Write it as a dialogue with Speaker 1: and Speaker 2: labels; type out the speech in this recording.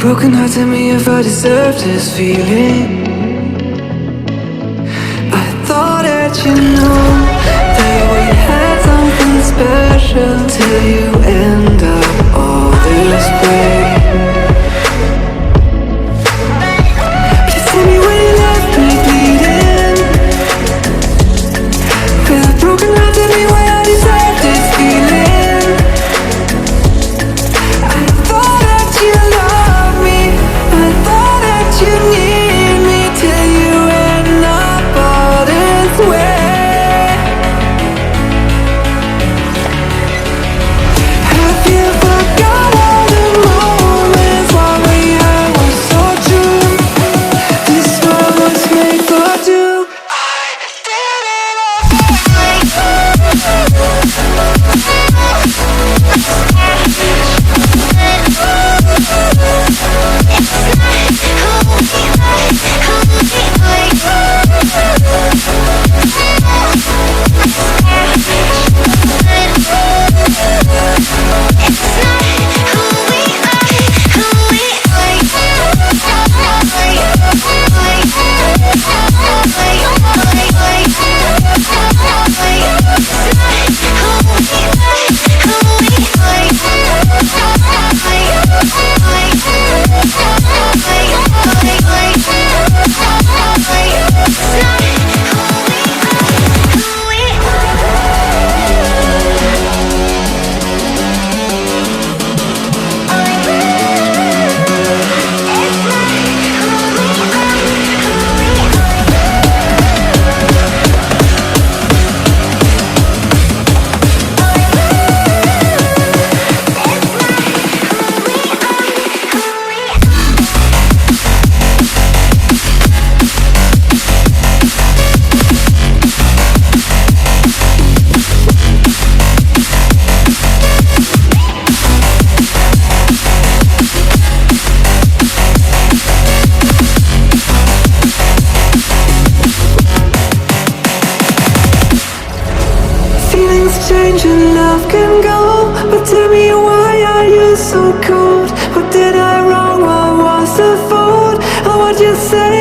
Speaker 1: broken heart, tell me if I deserve this feeling. I thought that you knew that we had something special till you end up all this way. Please tell me when you left me bleeding. With a broken heart, tell me why I deserve this feeling. I thought that you loved me, I thought that you need me till you end up all this way. Have you forgot all the moments while we had was so true? This world was made for two. I did it change and love can go, but tell me why are you so cold? What did I wrong? What was the fault? Or what you say?